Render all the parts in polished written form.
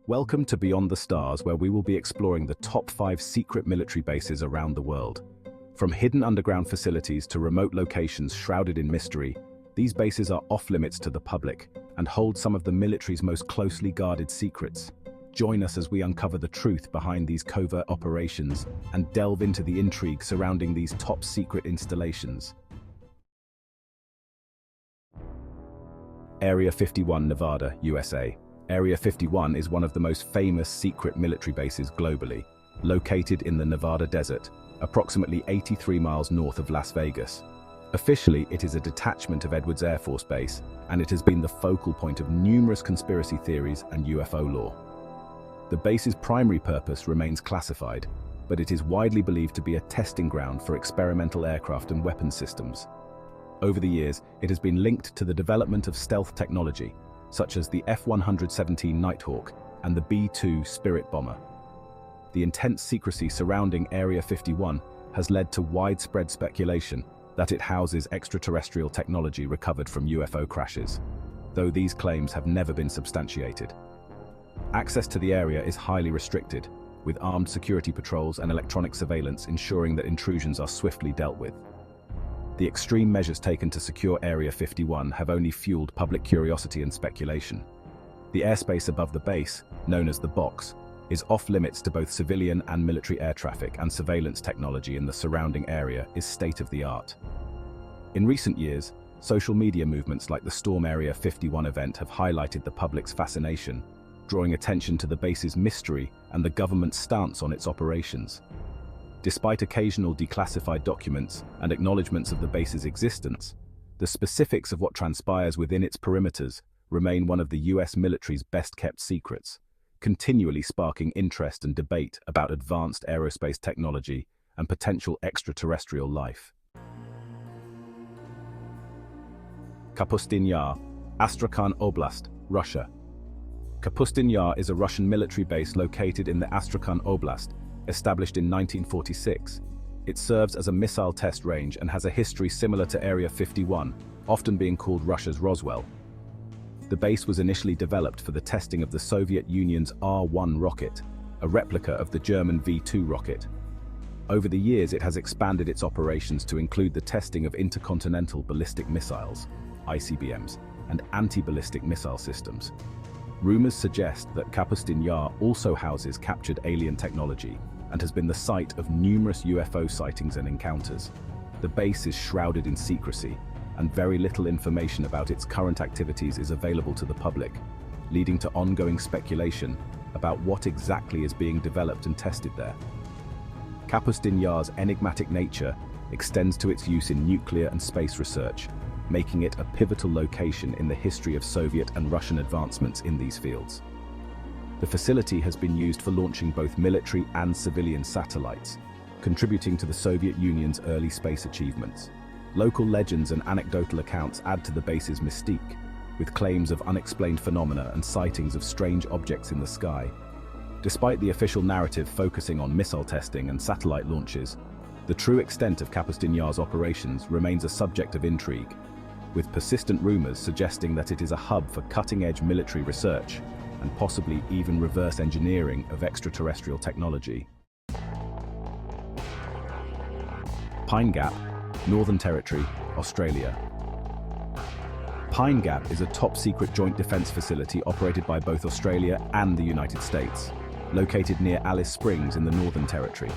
Welcome to Beyond the Stars, where we will be exploring the top 5 secret military bases around the world. From hidden underground facilities to remote locations shrouded in mystery, these bases are off-limits to the public and hold some of the military's most closely guarded secrets. Join us as we uncover the truth behind these covert operations and delve into the intrigue surrounding these top-secret installations. Area 51, Nevada, USA. Area 51 is one of the most famous secret military bases globally, located in the Nevada desert, approximately 83 miles north of Las Vegas. Officially, it is a detachment of Edwards Air Force Base, and it has been the focal point of numerous conspiracy theories and UFO lore. The base's primary purpose remains classified, but it is widely believed to be a testing ground for experimental aircraft and weapons systems. Over the years, it has been linked to the development of stealth technology, such as the F-117 Nighthawk and the B-2 Spirit bomber. The intense secrecy surrounding Area 51 has led to widespread speculation that it houses extraterrestrial technology recovered from UFO crashes, though these claims have never been substantiated. Access to the area is highly restricted, with armed security patrols and electronic surveillance ensuring that intrusions are swiftly dealt with. The extreme measures taken to secure Area 51 have only fueled public curiosity and speculation. The airspace above the base, known as the box, is off-limits to both civilian and military air traffic, and surveillance technology in the surrounding area is state-of-the-art. In recent years, social media movements like the Storm Area 51 event have highlighted the public's fascination, drawing attention to the base's mystery and the government's stance on its operations. Despite occasional declassified documents and acknowledgements of the base's existence, the specifics of what transpires within its perimeters remain one of the US military's best-kept secrets, continually sparking interest and debate about advanced aerospace technology and potential extraterrestrial life. Kapustin Yar, Astrakhan Oblast, Russia. Kapustin Yar is a Russian military base located in the Astrakhan Oblast, established in 1946. It serves as a missile test range and has a history similar to Area 51, often being called Russia's Roswell. The base was initially developed for the testing of the Soviet Union's R-1 rocket, a replica of the German V-2 rocket. Over the years, it has expanded its operations to include the testing of intercontinental ballistic missiles, ICBMs, and anti-ballistic missile systems. Rumors suggest that Kapustin Yar also houses captured alien technology and has been the site of numerous UFO sightings and encounters. The base is shrouded in secrecy, and very little information about its current activities is available to the public, leading to ongoing speculation about what exactly is being developed and tested there. Kapustin Yar's enigmatic nature extends to its use in nuclear and space research, making it a pivotal location in the history of Soviet and Russian advancements in these fields. The facility has been used for launching both military and civilian satellites, contributing to the Soviet Union's early space achievements. Local legends and anecdotal accounts add to the base's mystique, with claims of unexplained phenomena and sightings of strange objects in the sky. Despite the official narrative focusing on missile testing and satellite launches, the true extent of Kapustin Yar's operations remains a subject of intrigue, with persistent rumors suggesting that it is a hub for cutting-edge military research and possibly even reverse engineering of extraterrestrial technology. Pine Gap, Northern Territory, Australia. Pine Gap is a top-secret joint defense facility operated by both Australia and the United States, located near Alice Springs in the Northern Territory.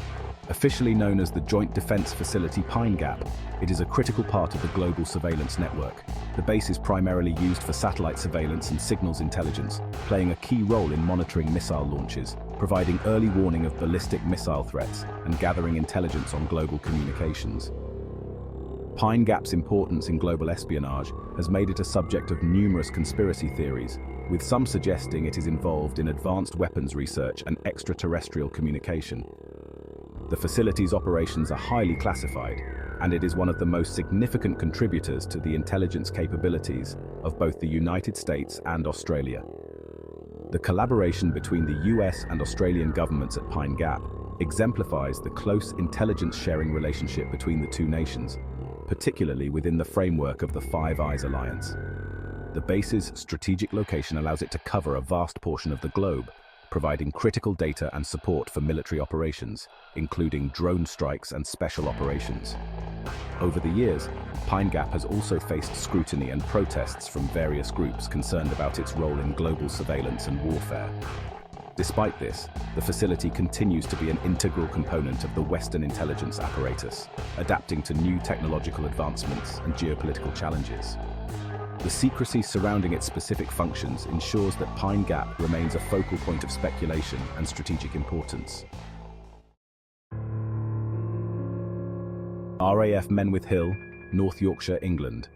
Officially known as the Joint Defense Facility Pine Gap, it is a critical part of the global surveillance network. The base is primarily used for satellite surveillance and signals intelligence, playing a key role in monitoring missile launches, providing early warning of ballistic missile threats, and gathering intelligence on global communications. Pine Gap's importance in global espionage has made it a subject of numerous conspiracy theories, with some suggesting it is involved in advanced weapons research and extraterrestrial communication. The facility's operations are highly classified, and it is one of the most significant contributors to the intelligence capabilities of both the United States and Australia. The collaboration between the US and Australian governments at Pine Gap exemplifies the close intelligence-sharing relationship between the two nations, particularly within the framework of the Five Eyes Alliance. The base's strategic location allows it to cover a vast portion of the globe, providing critical data and support for military operations, including drone strikes and special operations. Over the years, Pine Gap has also faced scrutiny and protests from various groups concerned about its role in global surveillance and warfare. Despite this, the facility continues to be an integral component of the Western intelligence apparatus, adapting to new technological advancements and geopolitical challenges. The secrecy surrounding its specific functions ensures that Pine Gap remains a focal point of speculation and strategic importance. RAF Menwith Hill, North Yorkshire, England.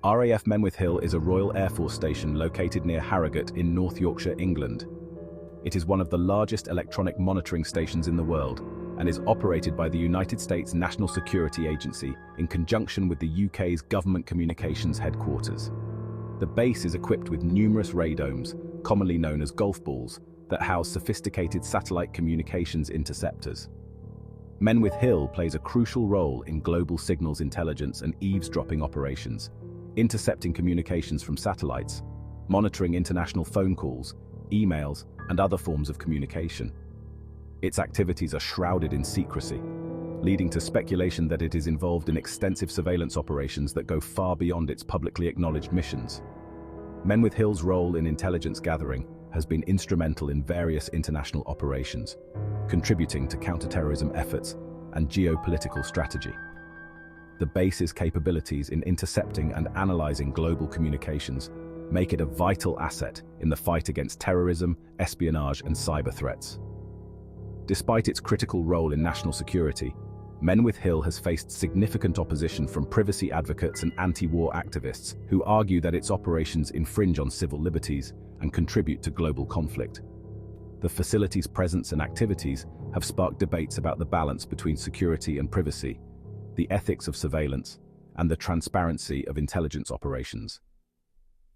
RAF Menwith Hill is a Royal Air Force station located near Harrogate in North Yorkshire, England. It is one of the largest electronic monitoring stations in the world and is operated by the United States National Security Agency in conjunction with the UK's Government Communications Headquarters. The base is equipped with numerous radomes, commonly known as golf balls, that house sophisticated satellite communications interceptors. Menwith Hill plays a crucial role in global signals intelligence and eavesdropping operations, intercepting communications from satellites, monitoring international phone calls, emails, and other forms of communication. Its activities are shrouded in secrecy, leading to speculation that it is involved in extensive surveillance operations that go far beyond its publicly acknowledged missions. Menwith Hill's role in intelligence gathering has been instrumental in various international operations, contributing to counterterrorism efforts and geopolitical strategy. The base's capabilities in intercepting and analyzing global communications make it a vital asset in the fight against terrorism, espionage, and cyber threats. Despite its critical role in national security, Menwith Hill has faced significant opposition from privacy advocates and anti-war activists who argue that its operations infringe on civil liberties and contribute to global conflict. The facility's presence and activities have sparked debates about the balance between security and privacy, the ethics of surveillance, and the transparency of intelligence operations.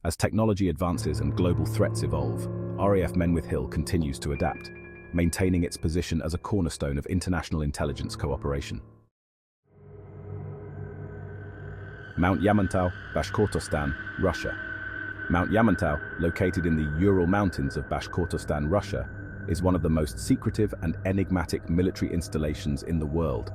As technology advances and global threats evolve, RAF Menwith Hill continues to adapt, maintaining its position as a cornerstone of international intelligence cooperation. Mount Yamantau, Bashkortostan, Russia. Mount Yamantau, located in the Ural Mountains of Bashkortostan, Russia, is one of the most secretive and enigmatic military installations in the world.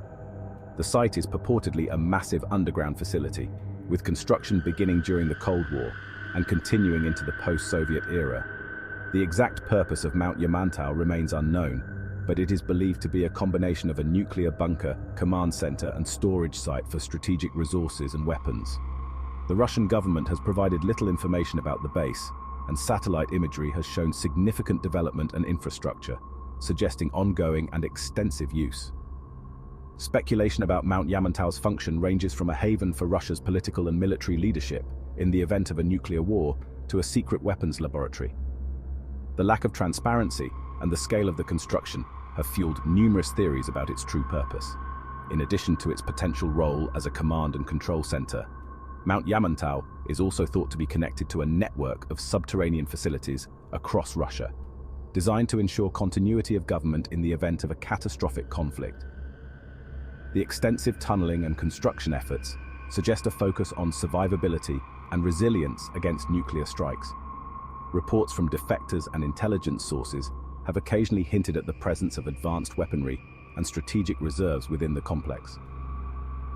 The site is purportedly a massive underground facility, with construction beginning during the Cold War and continuing into the post-Soviet era. The exact purpose of Mount Yamantau remains unknown, but it is believed to be a combination of a nuclear bunker, command center, and storage site for strategic resources and weapons. The Russian government has provided little information about the base, and satellite imagery has shown significant development and infrastructure, suggesting ongoing and extensive use. Speculation about Mount Yamantau's function ranges from a haven for Russia's political and military leadership in the event of a nuclear war to a secret weapons laboratory. The lack of transparency and the scale of the construction have fueled numerous theories about its true purpose. In addition to its potential role as a command and control center, Mount Yamantau is also thought to be connected to a network of subterranean facilities across Russia, designed to ensure continuity of government in the event of a catastrophic conflict. The extensive tunneling and construction efforts suggest a focus on survivability and resilience against nuclear strikes. Reports from defectors and intelligence sources have occasionally hinted at the presence of advanced weaponry and strategic reserves within the complex.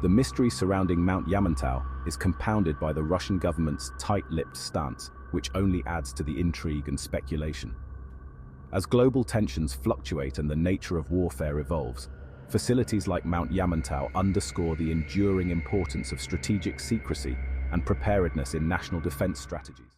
The mystery surrounding Mount Yamantau is compounded by the Russian government's tight-lipped stance, which only adds to the intrigue and speculation. As global tensions fluctuate and the nature of warfare evolves, facilities like Mount Yamantau underscore the enduring importance of strategic secrecy and preparedness in national defense strategies.